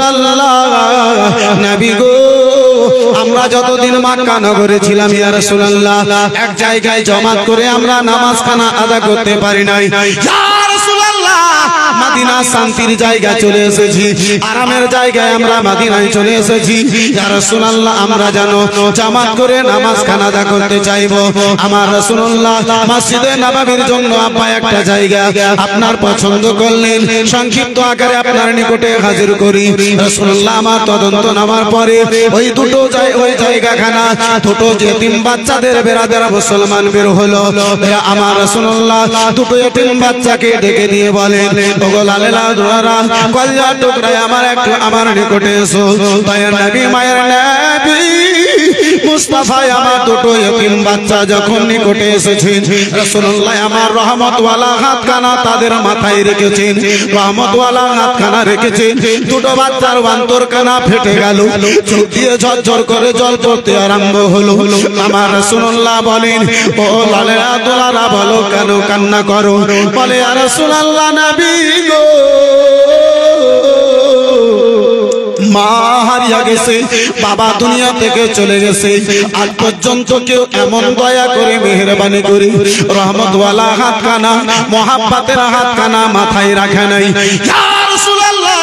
রাসূলুল্লাহ নবী গো আমরা যতদিন মক্কা নগরে ছিলাম ইয়া রাসূলুল্লাহ এক জায়গায় জমাত করে আমরা নামাজ খানা আদায় করতে পারি নাই ইয়া রাসূলুল্লাহ মদিনা শান্তির জায়গা চলে এসেছি আরামের জায়গায় আমরা মদিনায় চলে এসেছি ইয়া রাসূলুল্লাহ আমরা জানো জামাত করে নামাজ খানা আদায় করতে চাইবো আমার রাসূলুল্লাহ মসজিদে নববীর জন্য আব্বা একটা জায়গা আপনার পছন্দ করলেন সংক্ষিপ্ত আকারে আপনার নিকটে হাজির করি রাসূলুল্লাহ আমার তদন্ত নামার পরে ওই দুটো ওই জায়গাখানা দুটো যতীম বাচ্চাদের বেরাদার মুসলমান বের হলো আমার রাসূলুল্লাহ দুটো যতীম বাচ্চাকে ডেকে দিয়ে বলেন ওগো লালেলা দুলারা কলিজা টুকরায় আমার একটু আমার নিকটে এসো দয়ার নবী মায়ের নবী মুস্তাফা আমার দুটো যতীম বাচ্চা যখন নিকটে এসেছেন রাসূলুল্লাহ আমার রহমতওয়ালা হাতখানা তাদের মাথায় রেখেছেন রহমতওয়ালা হাতখানা রেখেছেন দুটো বাচ্চার অন্তরখানা ফেটে গেল চোখ দিয়ে ঝরঝর করে জল পড়তে আরম্ভ হলো আমার রাসূলুল্লাহ বলেন ও লালেরা দুলারা বলো কেন কান্না করো বলে ইয়া রাসূলুল্লাহ নবী গো মা হারিয়ে গেছে বাবা দুনিয়া থেকে চলে গেছে আজ পর্যন্ত কেউ এমন দয়া করে মেহেরবানি করে রহমতওয়ালা হাতখানা মোহাব্বতের হাতখানা মাথায় রাখে নাই ইয়া রাসূলুল্লাহ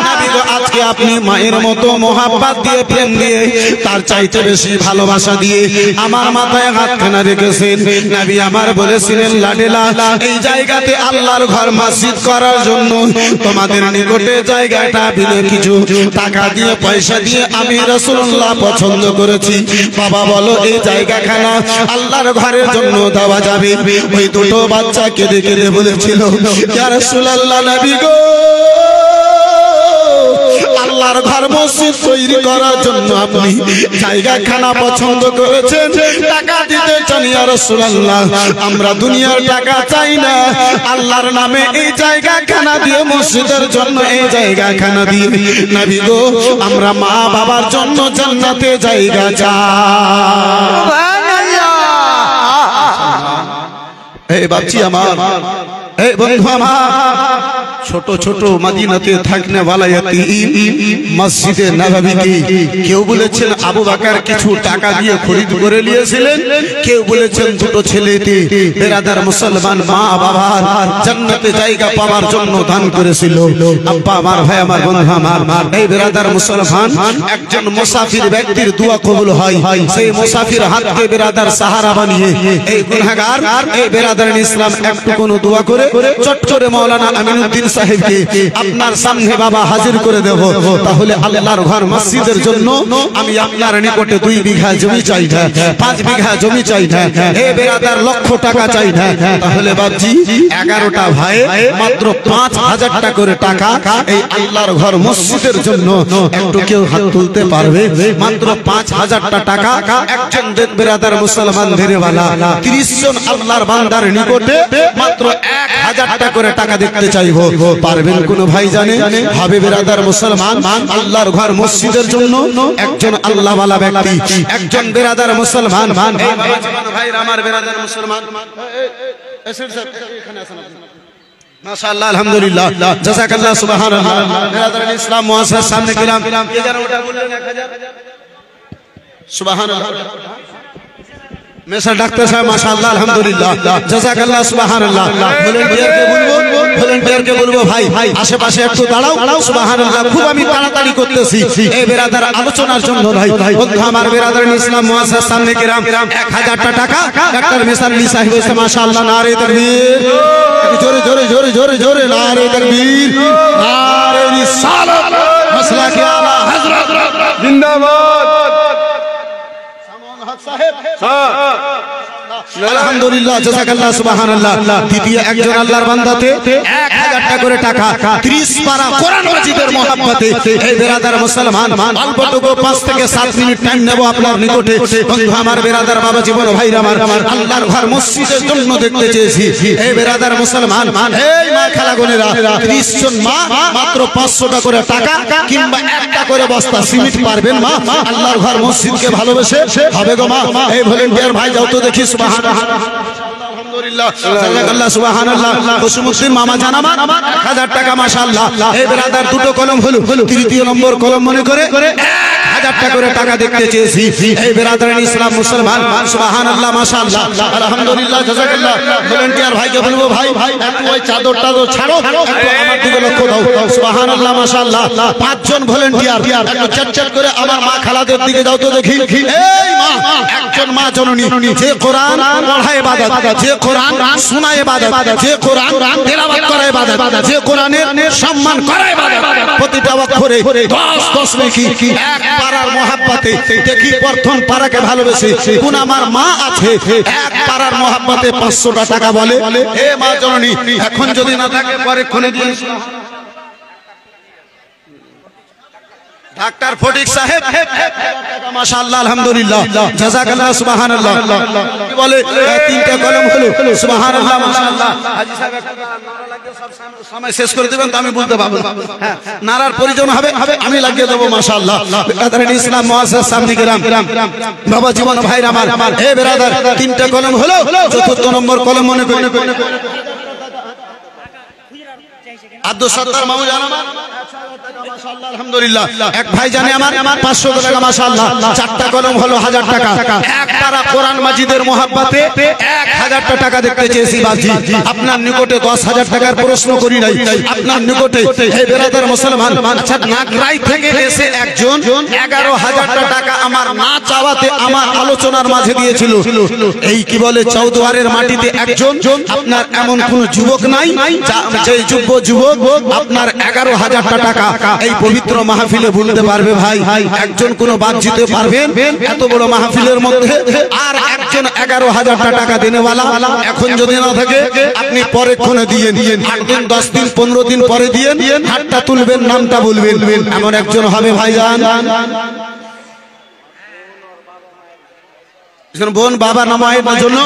নবী গো আজকে আপনি মায়ের মতো মোহাব্বত দিয়ে প্রেম দিয়ে তার চাইতে বেশি ভালোবাসা দিয়ে আমার মাথায় হাতখানা রেখেছেন নবী আমার বলেছিলেন লাডেলা এই জায়গাতে আল্লাহর ঘর মসজিদ করার জন্য তোমাদের নিকটে জায়গাটা বিলে কিছু টাকা দিয়ে পয়সা দিয়ে আমি রাসূলুল্লাহ পছন্দ করেছি বাবা বলো এই জায়গাখানা আল্লাহর ঘরের জন্য দেওয়া যাবে ওই দুটো বাচ্চা কেঁদে কেঁদে বলেছিল ইয়া রাসূলুল্লাহ নবী গো আল্লাহর ঘর মসজিদ তৈরি করার জন্য আপনি জায়গাখানা পছন্দ করেছেন টাকা দিতে চান ইয়া রাসূলুল্লাহ আমরা দুনিয়ার টাকা চাই না আল্লাহর নামে এই জায়গাখানা দিয়ে মসজিদের জন্য এই জায়গাখানা দিয়ে নবী গো আমরা মা বাবার জন্য জান্নাতে জায়গা চাই সুবহানাল্লাহ এই বাচ্চি আমার এই বন্ধু আমার ছোট ছোট মদিনাতে থাকনে वाला यतीम মসজিদে নববী কি কেউ বলেছেন আবু বকর কিছু টাকা দিয়ে খরিদ করে নিয়েছিলেন কেউ বলেছেন দুটো ছেলেতে বেরাদার মুসলমান মা বাবার জান্নাতে জায়গা পাওয়ার জন্য দান করেছিল আব্বা আমার ভাই আমার বন্ধু আমার এই বেরাদার মুসলমান একজন মুসাফির ব্যক্তির দোয়া কবুল হয় সেই মুসাফির হাতকে বেরাদার সাহারা বানিয়ে এই গুনাহগার এই বেরাদার ইসলাম একটু কোন দোয়া করে চট করে মাওলানা আমিনুদ্দিন সাহেবকে আপনার সামনে বাবা হাজির করে দেব তাহলে আল্লাহর ঘর মসজিদের জন্য আমি আপনার নিকটে 2 বিঘা জমি চাই না 5 বিঘা জমি চাই না হে বেরাদার লক্ষ টাকা চাই না তাহলে বাপজি 11টা ভাই মাত্র 5000 টাকা করে টাকা এই আল্লাহর ঘর মসজিদের জন্য একটু কেউ হাত তুলতে পারবে মাত্র 5000 টাকা একজন বেরাদার মুসলমান দেনেওয়ালা 30 জন আল্লাহর বান্দার নিকটে মাত্র 1000 টাকা করে টাকা দিতে চাইবো পারবেন কোন ভাই জানে হবে বেরাদার মুসলমান আল্লাহর ঘর মসজিদের জন্য একজন আল্লাহ ওয়ালা ব্যক্তি একজন বেরাদার মুসলমান এই ভাই আমার বেরাদার মুসলমান এসের স্যার এখানে আসেন মাশাআল্লাহ আলহামদুলিল্লাহ জাযাকাল্লাহ সুবহানাল্লাহ বেরাদার ইসলাম মুআসসাস সামনে গেলাম কে যেন ওটা বললেন 1000 সুবহানাল্লাহ মেসার ডাক্তার সাহেব মাশাআল্লাহ আলহামদুলিল্লাহ জাযাকাল্লাহ সুবহানাল্লাহ ভলান্টিয়ারকে বলবো ভাই আশেপাশে একটু দাঁড়াও সুবহানাল্লাহ খুব আমি তাড়াতাড়ি করতেছি এই বেরাদার আলোচনার জন্য ভাই বন্ধু আমার বেরাদার ইসলাম মুআসসাস সামনে গেলাম 1000 টাকা ডাক্তার মেসার আলী সাহেব এসে মাশাআল্লাহ নারে তাকবীর জোরে জোরে জোরে জোরে জোরে নারে তাকবীর নারে রিসালাত মাসলাকে আলা হযরত জিন্দাবাদ আলহামদুলিল্লাহ জাযাকাল্লাহ সুবহানাল্লাহ দ্বিতীয় একজন আল্লাহর বান্দাতে 1000 টাকা করে টাকা 30 পারা কোরআন মাজিদের মহব্বতে এই বেরাদার মুসলমান অল্পটুকু 5 থেকে 7 মিনিট টাইম নেব আপনার নিকটে বন্ধু আমার বেরাদার বাবা জীবন ভাইরা আমার আল্লাহর ঘর মসজিদের জন্য দেখতে চেয়েছি এই বেরাদার মুসলমান এই মা খালাগনেরা 30 জন মা মাত্র 500 টাকা করে টাকা কিংবা একটা করে বস্তা সিমেন্ট পারবেন মা আল্লাহর ঘর মসজিদকে ভালোবেসে হবে গো মা এই ভলান্টিয়ার ভাই যাও তো দেখি সুবহানাল্লাহ আলহামদুলিল্লাহ জাযাকাল্লাহ সুবহানাল্লাহ কুসুমউদ্দিন মামা জান আমার 1000 টাকা মাশাআল্লাহ এই ব্রাদার দুটো কলম হলো তৃতীয় নম্বর কলম মনে করে 1000 টাকা করে টাকা দেখতে চেয়েছি এই ব্রাদারান ইসলাম মুসলমান সুবহানাল্লাহ মাশাআল্লাহ আলহামদুলিল্লাহ জাযাকাল্লাহ ভলান্টিয়ার ভাইকে বলবো ভাই একটু ওই চাদরটা ছাড়ো একটু আমার দিকে লক্ষ্য দাও সুবহানাল্লাহ মাশাআল্লাহ পাঁচজন ভলান্টিয়ার একটু চটচট করে আমার মা খালাদের দিকে যাও তো দেখি এই মা একজন মা জননী যে কোরআন পড়া ইবাদত যে কোরআন শোনা ইবাদত যে কোরআন তেলাওয়াত করা ইবাদত যে কোরআনের সম্মান করা ইবাদত প্রতিটা অক্ষরে 10 নেকি এক পারার মহব্বতে দেখি প্রথম পারাকে ভালোবেসে কোন আমার মা আছে এক পারার মহব্বতে 500 টাকা বলে হে মা জননী এখন যদি না থাকে পরে খুলে দিন ডাক্তার ফটিক সাহেব মাশাআল্লাহ আলহামদুলিল্লাহ জাযাকাল্লাহ সুবহানাল্লাহ কি বলে তিনটা কলম হলো সুবহানাল্লাহ মাশাআল্লাহ হাজী সাহেব একটা নারা লাগিয়ে সব সময় শেষ করে দিবেন তো আমি বলতে পারবো হ্যাঁ নারার প্রয়োজন হবে আমি লাগিয়ে দেব মাশাআল্লাহ ব্রাদার ইসলাম মুআজ্জাজ সামনে গেলাম বাবা জীবন ভাইরা আমার হে ব্রাদার তিনটা কলম হলো চতুর্থ নম্বর কলম মনে করে আব্দুল সত্তার মামু জানো মাশাআল্লাহ আলহামদুলিল্লাহ এক ভাই জানে আমার 500 টাকা মাশাআল্লাহ চারটা কলম হলো 1000 টাকা এক পারা কোরআন মাজিদের মহব্বতে 1000 টাকা দেখতে চেয়েছি বাজি আপনার নিকটে 10000 টাকার প্রশ্ন করি নাই আপনার নিকটে এই ব্রাদার মুসলমান আচ্ছা নাগরাই থেকে এসে একজন 11000 টাকা আমার না চাওয়াতে আমার আলোচনার মাঝে দিয়েছিল এই কি বলে চৌদ্বারের মাটিতে একজন আপনার এমন কোন যুবক নাই যে যুবক আপনার 11000 টাকা এই পবিত্র মাহফিলে ভুলতে পারবে ভাই একজন কোন বাদ দিতে পারবেন এত বড় মাহফিলের মধ্যে আর একজন 11000 টাকা দেনেওয়ালা এখন যদি না থাকে আপনি পরে কোনে দিয়ে 8 দিন 10 দিন 15 দিন পরে দিয়ে হাতটা তুলবেন নামটা বলবেন এমন একজন হবে ভাইজান বোন বাবা নামায়ের জন্য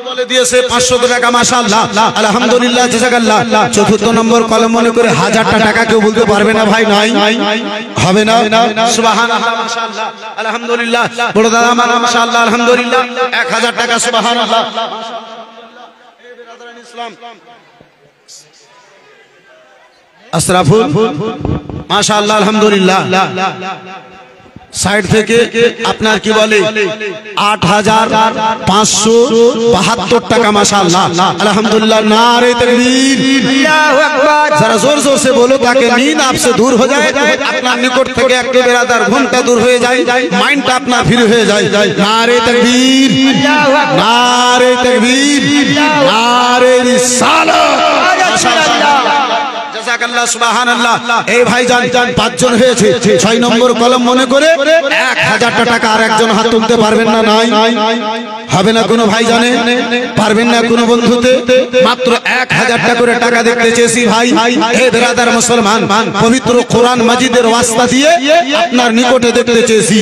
বলে দিয়েছে 500 টাকা মাশাআল্লাহ আলহামদুলিল্লাহ জাযাকাল্লাহ চতুর্থ নম্বর কলম মনে করে 1000 টাকা কেউ বলতে পারবে না ভাই নাই হবে না সুবহানাল্লাহ মাশাআল্লাহ আলহামদুলিল্লাহ বড় দাদা আমার মাশাআল্লাহ আলহামদুলিল্লাহ 1000 টাকা সুবহানাল্লাহ এই ব্রাদারান ইসলাম আসরাফুল মাশাআল্লাহ আলহামদুলিল্লাহ সাইড থেকে আপনার কি বলে 8572 টাকা মাশাআল্লাহ আলহামদুলিল্লাহ नारे तकबीर अल्लाहू अकबर जरा जोर जोर से बोलो ताकि नींद आपसे दूर हो जाए আপনার নিকট থেকে একটু বেরাদার ঘুমটা দূর হয়ে যায় মাইন্ডটা আপনার ফ্রি হয়ে যায় नारे तकबीर अल्लाहू अकबर नारे तकबीर नारे रिसालत माशाआल्लाह জাযাকাল্লাহ সুবহানাল্লাহ এই ভাইজান পাঁচজন হয়েছে 6 নম্বর কলম মনে করে 1000 টাকা আর একজন হাত তুলতে পারবেন না নাই হবে না কোনো ভাই জানে পারবেন না কোনো বন্ধুতে মাত্র 1000 টাকা করে টাকা দেখতে চেয়েছি ভাই হে ব্রাদার মুসলমান পবিত্র কোরআন মাজিদের ওয়াস্তা দিয়ে আপনার নিকটে দেখতে চেয়েছি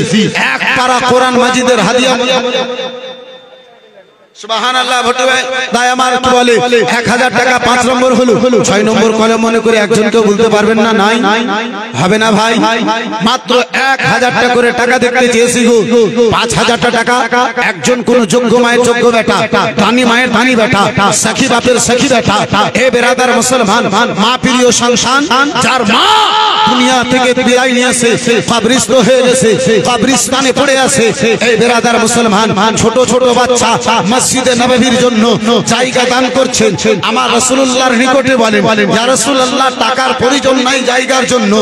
এক পারা কোরআন মাজিদের হাদিয়া সুবহানাল্লাহ ভট্ট ভাই তাই আমার কি বলে 1000 টাকা 5 নম্বর হলো 6 নম্বর কলম মনে করে একজনকে বলতে পারবেন না নাই হবে না ভাই মাত্র 1000 টাকা করে টাকা দেখতে চেয়েছি গো 5000 টাকা একজন কোন যোগ্য মায়ের যোগ্য বেটা দানি মায়ের দানি বেটা সখী বাপের সখী বেটা হে ব্রাদার মুসলমান মা প্রিয় সন্তান যার মা দুনিয়া থেকে বিদায় নিয়েছে কবরস্থ হয়ে গেছে কবরস্থানে পড়ে আছে এই ব্রাদার মুসলমান ছোট ছোট বাচ্চা মসজিদে নববীর জন্য জায়গা দান করছেন আমার রাসূলুল্লাহর নিকটে বলেন ইয়া রাসূলুল্লাহ টাকার প্রয়োজন নাই জায়গার জন্য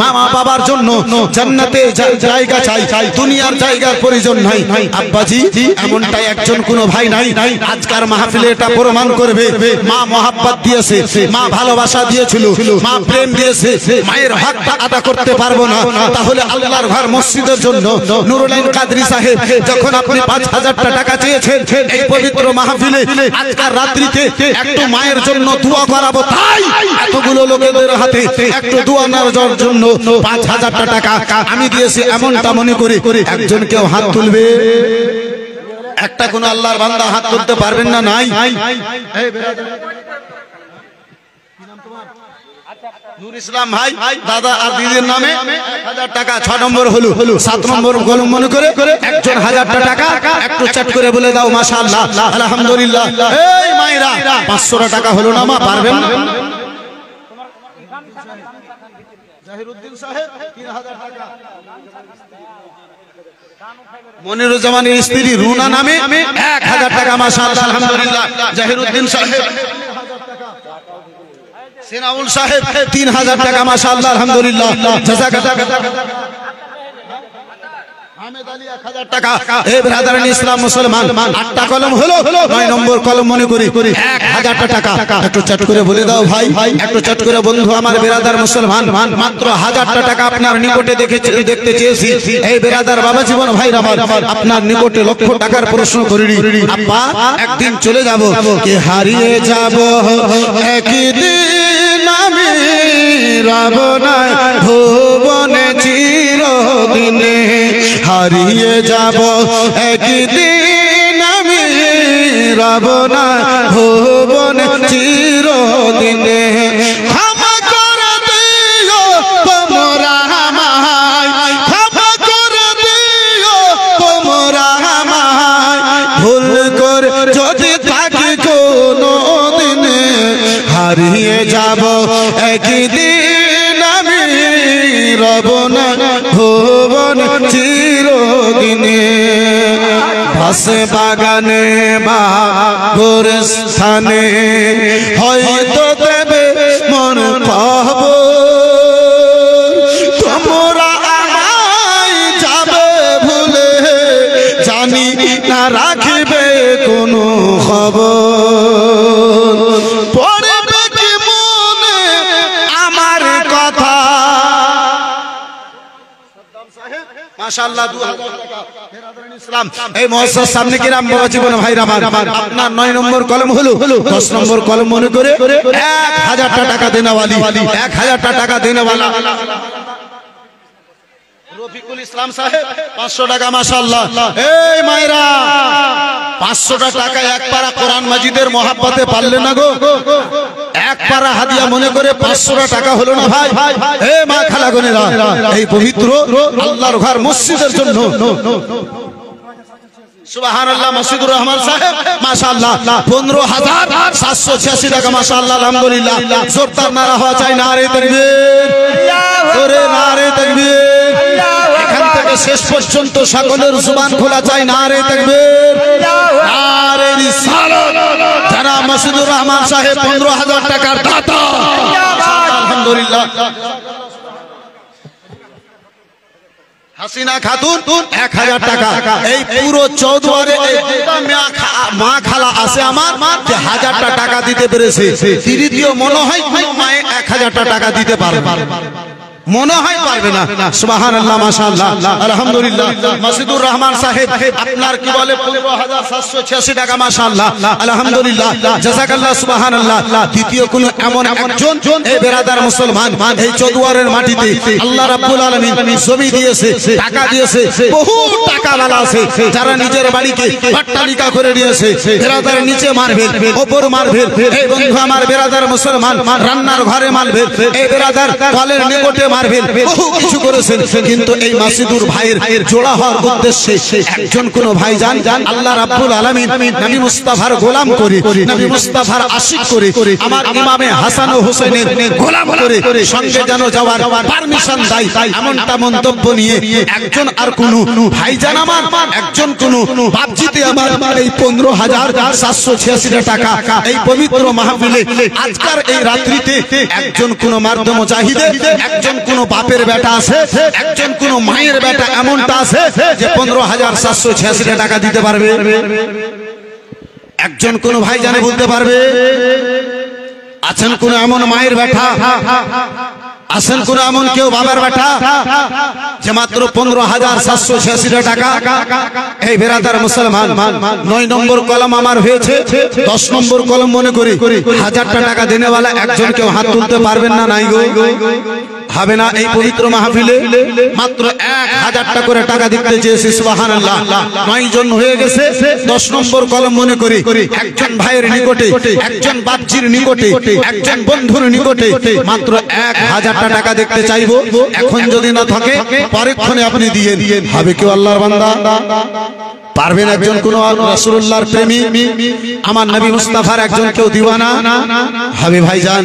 মা বাবার জন্য জান্নাতে জায়গা চাই দুনিয়ার জায়গার প্রয়োজন নাই আব্বাজি এমনটাই একজন কোনো ভাই নাই আজকের মাহফিলে এটা প্রমাণ করবে মা মহব্বত দিয়েছে মা ভালোবাসা দিয়েছিল মা প্রেম দিয়েছে মায়ের হকটা আদা করতে পারবো না তাহলে আল্লাহর ঘর মসজিদের জন্য নুরুল আইন কাদরী সাহেব যখন আপনি 5000 টাকা চেয়েছেন এই পবিত্র মাহফিলে আজকের রাত্রিতে একটু মায়ের জন্য দোয়া করাবো তাই এতগুলো লোকেদের হাতে একটু দোয়া নেওয়ার জন্য 5000 টাকা আমি দিয়েছি এমনটা মনে করে একজন কেউ হাত তুলবে একটা কোন আল্লাহর বান্দা হাত তুলতে পারবেন না নাই এই বেরাদার নূর ইসলাম ভাই দাদা আর দিদির নামে 1000 টাকা 6 নম্বর হলো 7 নম্বর কলম মনে করে একজন 1000 টাকা একটু চাট করে বলে দাও মাশাআল্লাহ আলহামদুলিল্লাহ। এই মায়েরা 500 টাকা হলো না মা, পারবেন না? জাহিরউদ্দিন সাহেব 3000 টাকা। মনিরুজ্জামানের স্ত্রী রুনা নামে 1000 টাকা মাশাআল্লাহ আলহামদুলিল্লাহ। জাহিরউদ্দিন সাহেব 3000 টাকা। সেনাউল সাহেব 3000 টাকা মাশাআল্লাহ আলহামদুলিল্লাহ জাযাকাল্লাহ। আহমেদ আলী 1000 টাকা। এই ব্রাদারান ইসলাম মুসলমান 8টা কলম হলো 9 নম্বর কলম মনে করি 1000 টাকা। একটু চট করে বলে দাও ভাই, একটু চট করে বন্ধু আমার ব্রাদার মুসলমান মাত্র 1000 টাকা আপনার নিকটে দেখতে চেয়েছি। এই ব্রাদার বাবা জীবন ভাই আমার আপনার নিকটে লক্ষ টাকার প্রশ্ন করিনি। আব্বা একদিন চলে যাব, কে হারিয়ে যাব একদিন আমি রব না ভুবনে চিরদিনে, হারিয়ে যাব একদিন আমি রব না ভুবনে চিরদিনে। ক্ষমা করে দিও তোমরা আমায়, ক্ষমা করে দিও তোমরা আমায়, ভুল করে যদি থাকি কোনো দিনে, হারিয়ে যাব একদিন আমি রব না ভুবন চিরদিনে। পাশে বাগানে বা গোরস্থানে হয়তো দেবে মন পাব, তোমরা আমায় যাবে ভুলে, জানি না রাখবে কোনো খবর, পড়বে কি মনে আমার কথা। মাশাআল্লাহ 2000 টাকা। ইসলাম এই মুআজ্জাজ সামনে কিরাম বাবা জীবন ভাইরা আমার আপনার 9 নম্বর কলম হলো 10 নম্বর কলম মনে করে 1000 টাকা দেনেওয়ালি 1000 টাকা দেনেওয়ালা রফিকুল ইসলাম সাহেব 500 টাকা মাশাআল্লাহ। এই মায়েরা 500 টাকা এক পারা কোরআন মাজিদের মহব্বতে পারলে না গো, এক পারা হাদিয়া মনে করে 500 টাকা হলো না ভাই। এ মা খালা গনেরা এই পবিত্র আল্লাহর ঘর মসজিদের জন্য সুবহানাল্লাহ মসজিদুর রহমান সাহেব মাশাআল্লাহ 15786 টাকা মাশাআল্লাহ আলহামদুলিল্লাহ। জোরদার নারা হওয়া চাই, নারে তাকবীর, জোরে নারে তাকবীর। এখান থেকে শেষ পর্যন্ত সকলের জবান খোলা চাই, নারে তাকবীর, নারে রিসালাত। যারা মসজিদুর রহমান সাহেব 15000 টাকার দাতা আলহামদুলিল্লাহ। হাসিনা খাতুন 1000 টাকা। এই পুরো চৌদ্বারে মা খালা আছে আমার যে 1000 টাকা দিতে পেরেছে। তৃতীয় মনে হয় কোন মায়ে 1000 টাকা দিতে পারবে, মনে হয় পারবে না। সুবহানাল্লাহ মাশাআল্লাহ আলহামদুলিল্লাহ। মসজিদুর রহমান সাহেব আপনার কি বলে 15786 টাকা মাশাআল্লাহ আলহামদুলিল্লাহ জাযাকাল্লাহ সুবহানাল্লাহ। দ্বিতীয় কোন এমন একজন এই বেরাদার মুসলমান এই চৌদ্বারের মাটিতে আল্লাহ রাব্বুল আলামিন জমি দিয়েছে, টাকা দিয়েছে, বহু টাকাওয়ালা আছে যারা নিজের বাড়িকে অট্টালিকা করে দিয়েছে। বেরাদার নিচে মারবে, উপর মারবে। এই বন্ধু আমার বেরাদার মুসলমান রান্নার ঘরে মারবে, এই বেরাদার কলের নিকটে মারবেন, বহু কিছু করেছেন। কিন্তু এই মাসিদুর ভাইয়ের জোড়া হওয়ার উদ্দেশ্যে একজন কোন ভাই জান আল্লাহ রাব্বুল আলামিন নবী মুস্তাফার গোলাম করে, নবী মুস্তাফার আশিক করে, আমার ইমামে হাসান ও হুসাইনের গোলাম করে সঙ্গে যেন যাওয়ার পারমিশন দেয়, এমনটা মন্তব্য নিয়ে একজন আর কোন ভাই জান আমার একজন কোন বাপজিতে আমার এই 15786 টাকা এই পবিত্র মাহফিলে আজকের এই রাত্রিতে একজন কোন মার্দ মুজাহিদে, একজন কোন বাপের বেটা আছে, একজন কোন মায়ের বেটা এমনটা আছে যে 15786 টাকা দিতে পারবে? একজন কোন ভাই জানে বলতে পারবে? আছেন কোন এমন মায়ের বেটা, আছেন কোন এমন কেউ বাবার বেটা যে মাত্র 15786 টাকা? এই বেরাদার মুসলমান 9 নম্বর কলম আমার হয়েছে, 10 নম্বর কলম মনে করি 1000 টাকা দেনেওয়ালা একজন কেউ হাত তুলতে পারবেন না? নাই গো, হবে না। এই পবিত্র মাহফিলে মাত্র 1000 টাকা করে টাকা দিতে চেয়েছি। সুবহানাল্লাহ 9 জন হয়ে গেছে। 10 নম্বর কলম মনে করি একজন ভাইয়ের নিকটে, একজন বাপজির নিকটে, একজন বন্ধুর নিকটে মাত্র 1000 1000টা টাকা দেখতে চাইবো, এখন যদি না থাকে পরেক্ষণে আপনি দিয়ে দিয়েন, হবে কেউ আল্লাহর বান্দা? পারবেন? একজন কোন রাসূলুল্লাহর প্রেমী, আমার নবী মুস্তাফার একজন কেউ দিওয়ানা হবে? ভাইজান,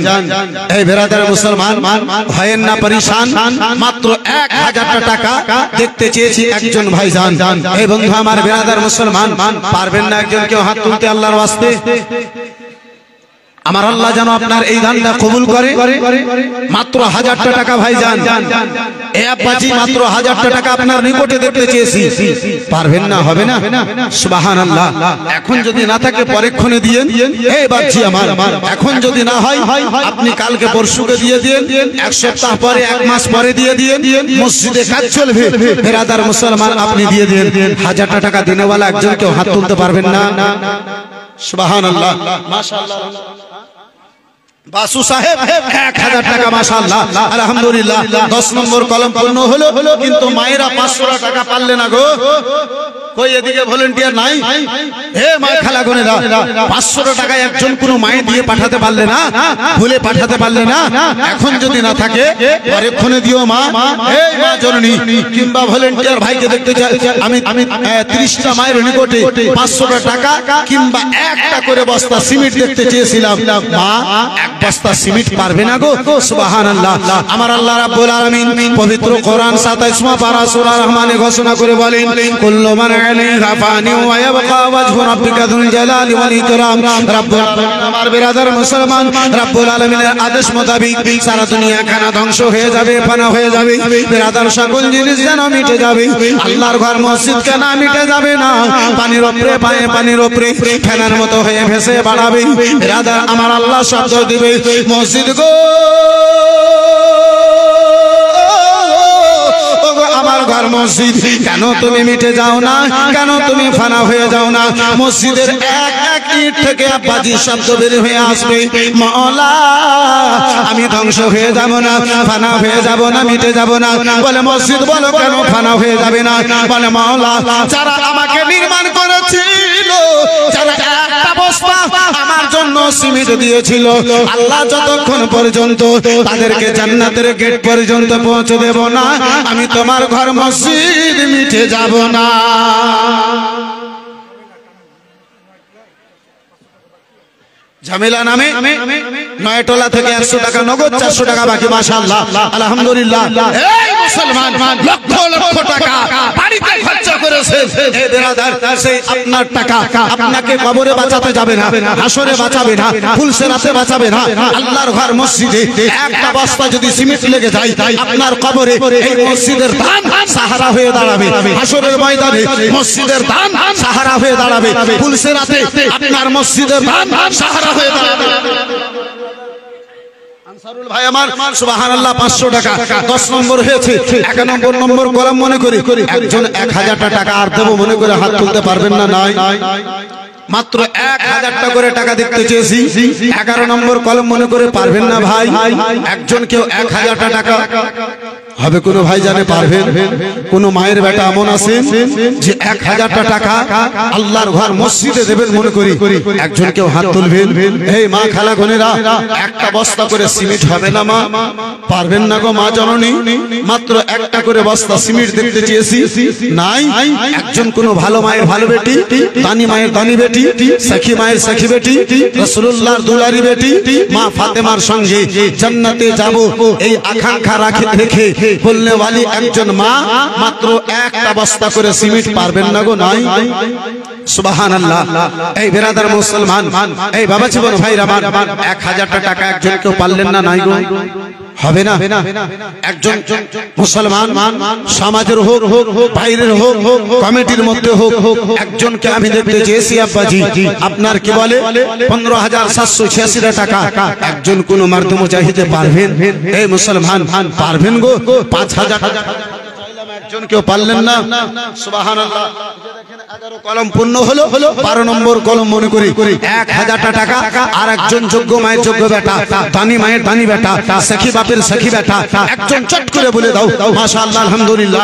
এই বেরাদার মুসলমান, ভয়েন না, পরেশান, মাত্র 1000টা টাকা দেখতে চেয়েছি একজন ভাইজান। এই বন্ধু আমার বেরাদার মুসলমান, পারবেন না একজন কেউ হাত তুলতে আল্লাহর ওয়াস্তে? আমার আল্লাহ যেন আপনার এই দানটা কবুল করে। মাত্র 1000টা টাকা ভাইজান, এ আব্বাজি মাত্র 1000টা টাকা আপনার নিকটে দেখতে চেয়েছি, পারবেন না? হবে না? সুবহানাল্লাহ। এখন যদি না থাকে পরেক্ষণে দিয়েন। এই বাচ্চি আমার, এখন যদি না হয় আপনি কালকে পরশুকে দিয়ে দিন, এক সপ্তাহ পরে, এক মাস পরে দিয়ে দিন, মসজিদে কাজ চলবে। বেরাদার মুসলমান, আপনি দিয়ে দিন। 1000টা টাকা দিনেওয়ালা একজন কেউ হাত তুলতে পারবেন না? সুবহানাল্লাহ, মাশাআল্লাহ। বাসু সাহেব 1000 টাকা, মাশাআল্লাহ, আলহামদুলিল্লাহ। 10 নম্বর কলম পূর্ণ হলো, কিন্তু মায়েরা 500 টাকা পারলে না গো। কই এদিকে ভলান্টিয়ার নাই? হে মা খালা গোনেরা, 500 টাকা একজন কোন মায়ে দিয়ে পাঠাতে পারলে না? ভুলে পাঠাতে পারলে না? এখন যদি না থাকে পরেক্ষণে দিও মা। এই মা জননী কিংবা ভলান্টিয়ার ভাইকে দেখতে চাই আমি 30টা মায়ের নিকটে 500 টাকা কিংবা একটা করে বস্তা সিমেন্ট দেখতে চেয়েছিলাম। মা, এক বস্তা সিমেন্ট পারবে না গো? সুবহানাল্লাহ। আমার আল্লাহ রাব্বুল আলামিন পবিত্র কোরআন 27 পারা সূরা রহমানে ঘোষণা করে বলেন, কুল্লু মান আলাইহা ফানি ওয়া ইয়াবকা ওয়াজহু রাব্বিকা যুল জালালি ওয়াল ইকরাম। রব্বুল আলামিন, আমার বিরাদার মুসলমান, রব্বুল আলামিনের আদেশ মোতাবেক সারা দুনিয়া খানা ধ্বংস হয়ে যাবে, ফানা হয়ে যাবে, বিরাদার সকল জিনিস যেন মিটে যাবে। আল্লাহর ঘর মসজিদ কেন মিটে যাবে না? পানির উপরে পানির উপরে ফেনার মতো হয়ে ভেসে বাড়াবে। বিরাদার আমার আল্লাহ শব্দ দিবে, মসজিদ গো, আমার ঘর মসজিদ, কেন তুমি মিটে যাও না? কেন তুমি ফানা হয়ে যাও না? মসজিদের এক এক ইট থেকে আব্বাজি শব্দ বের হয়ে আসবে, মাওলা আমি ধ্বংস হয়ে যাব না, ফানা হয়ে যাব না, মিটে যাব না। বলে মসজিদ, বলো কেন ফানা হয়ে যাবে না? বলে মাওলা, যারা আমাকে নির্মাণ করেছিল, যারা একটা বস্তা আমার জন্য সিমেন্ট দিয়েছিল, আল্লাহ যতক্ষণ পর্যন্ত তাদেরকে জান্নাতের গেট পর্যন্ত পৌঁছে দেব না, আমি তোমার ঘর মসজিদ মিটে যাব না। ঝামেলা নামে নয়টোলা থেকে 100 টাকা নগদ, 400 টাকা বাকি, মাশাআল্লাহ, আলহামদুলিল্লাহ। এই মুসলমান, লক্ষ লক্ষ টাকা বাড়িতে খরচ করেছেন। এই বিরাদার, সেই আপনার টাকা আপনাকে কবরে বাঁচাতে যাবে না, হাসরে বাঁচাবে না, ফুলসেরাতে বাঁচাবে না। আল্লাহর ঘর মসজিদে একটা বস্তা যদি সিমেন্ট লেগে যায়, আপনার কবরে এই মসজিদের দান সাহারা হয়ে দাঁড়াবে। হাসরের ময়দানে মসজিদের দান সাহারা হয়ে দাঁড়াবে। ফুলসেরাতে আপনার মসজিদের দান সাহারা হয়ে দাঁড়াবে। আনসারুল ভাই আমার, সুবহানাল্লাহ, 500 টাকা 10 নম্বর হয়েছে। 11 নম্বর কলম মনে করি একজন 1000টা টাকা আর দেব মনে করে হাত তুলতে পারবেন না? নাই, মাত্র 1000টা করে টাকা দেখতে চেয়েছি। 11 নম্বর কলম মনে করে পারবেন না ভাই? একজন কেউ 1000টা টাকা হবে? কোন ভাই জানে পারবেন? কোন মায়ের বেটা এমন আছে যে 1000টা টাকা আল্লাহর ঘর মসজিদে দেবেন মনে করি একজন কেউ হাত তুলবেন? এই মা খালা বোনেরা, একটা বস্তা করে সিমেন্ট হবে না মা? পারবেন না গো মা জননী? মাত্র একটা করে বস্তা সিমেন্ট দেখতে চেয়েছি, নাই। একজন কোন ভালো মায়ের ভালো বেটি, দানি মায়ের দানি বেটি, সখী মায়ের সখী বেটি, রাসূলুল্লাহর দুলারি বেটি, মা ফাতেমার সঙ্গে জান্নাতে যাব এই আকাঙ্ক্ষা রেখে বলনে वाली একজন মা, মাত্র একটা বস্তা করে সিমেন্ট পারবেন না গো? নাই, সুবহানাল্লাহ। এই বিরাদার মুসলমান, এই বাবা জীবন ভাইরা আমার, 1000টা টাকা একজন কেউ পারলেন না? নাই গো, হবে না। একজন মুসলমান সমাজের হোক, বাইরের হোক, কমিটির মধ্যে হোক, একজনকে আমি দেখতে চেয়েছি আব্বাজি, আপনার কি বলে 15,786 টাকা একজন কোন মার্দ মুজাহিদে পারবেন? এই মুসলমান পারবেন গো? 5,000 একজন কেউ পারলেন না? সুবহানাল্লাহ। দেখেন 11 কলম পূর্ণ হলো, 12 নম্বর কলম মনে করি 1000টা টাকা আর একজন যোগ্য মায়ের যোগ্য বেটা, দানি মায়ের দানি বেটা, সখী বাপের সখী বেটা, একজন চট করে বলে দাও মাশাআল্লাহ, আলহামদুলিল্লাহ,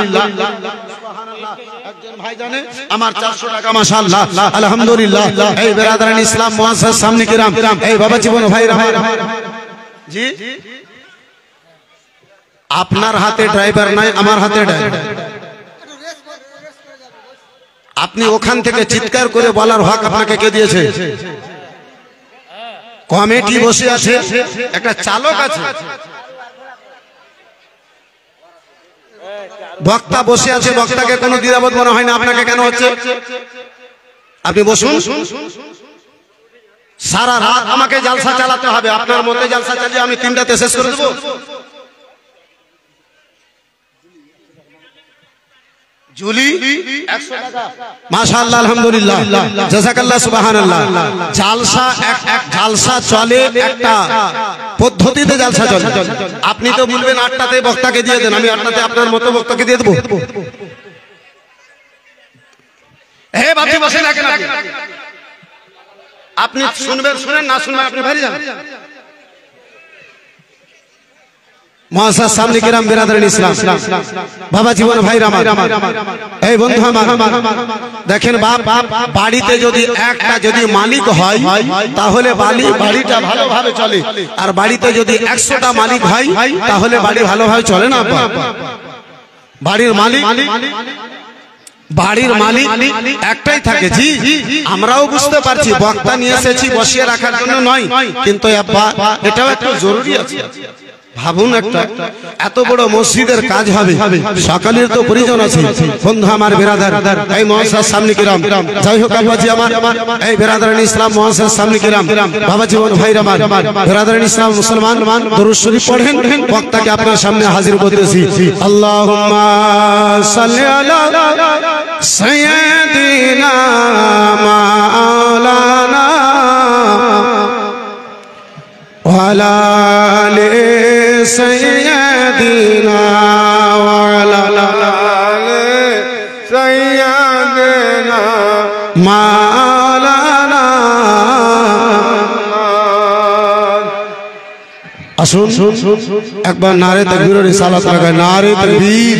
সুবহানাল্লাহ। একজন ভাই জানে আমার 400 টাকা, মাশাআল্লাহ, আলহামদুলিল্লাহ। এই বিরাদরান ইসলাম মুআসসাস সামনে কিরাম, এই বাবা জীবন ভাইরা জি আপনার হাতে ড্রাইভার নাই, আমার হাতে ড্রাইভার। আপনি ওখান থেকে চিৎকার করে বলার হক আপনাকে কে দিয়েছে? কমিটি বসে আছে, একটা চালক আছে, বক্তা বসে আছে, বক্তাকে কোনো দ্বিধাবোধ মনে হয় না। আপনাকে কেন হচ্ছে? আপনি বসুন। সারা রাত আমাকে জালসা চালাতে হবে, আপনার মতে জালসা চালিয়ে আমি 3টাতে শেষ করে দেবো? জুলি 100 টাকা। মাশাআল্লাহ, আলহামদুলিল্লাহ, জাযাকাল্লাহ, সুবহানাল্লাহ। জালসা এক জালসা চলে একটা পদ্ধতিতে, জালসা চলে। আপনি তো বলবেন 8টাতে বক্তাকে দিয়ে দেন, আমি 8টাতে আপনার মতো বক্তাকে দিয়ে দেবো? হে বাপি বসেন, আপনি শুনবেন শুনেন, না শুনবেন আপনি বাড়ি যান। মুআজ্জাজ সামনে কিরাম, বিরাদরান ইসলাম, বাবা জীবন ভাইরা আমার, এই বন্ধু আমার, দেখেন বাপ, বাড়িতে যদি একটা যদি মালিক হয় তাহলে বাড়িটা ভালোভাবে চলে, আর বাড়িতে যদি 100টা মালিক হয় তাহলে বাড়ি ভালোভাবে চলে না। বাড়ির মালিক একটাই থাকে। জি, আমরাও বুঝতে পারছি, বক্তা নিয়ে এসেছি বসিয়ে রাখার জন্য নয়, কিন্তু এটাও একটু জরুরি আছে। ভাবুন, একটা এত বড় মসজিদের কাজ হবে, সকালের তো প্রয়োজন আছে। বন্ধু আমার, বিরাদার, এই মুআজ্জাজ সামনে কিরাম, যাই হোক আব্বাজি আমার, এই বিরাদারান ইসলাম, মুআজ্জাজ সামনে কিরাম, বাবা জীবন ভাইরা আমার, বিরাদারান ইসলাম, মুসলমান, দরুদ শরীফ পড়েন। বক্তাকে আপনার সামনে হাজির করতেছি। আল্লাহুম্মা সাল্লি আলা সাইয়্যিদিনা মাওলানা ওয়ালা আলি সাইয়্যিদিনা ওয়ালা আলি সাইয়্যিদিনা মাওলানা। আসুন একবার নারে তাকবীর ও রিসালাত লাগায়, নারে তাকবীর।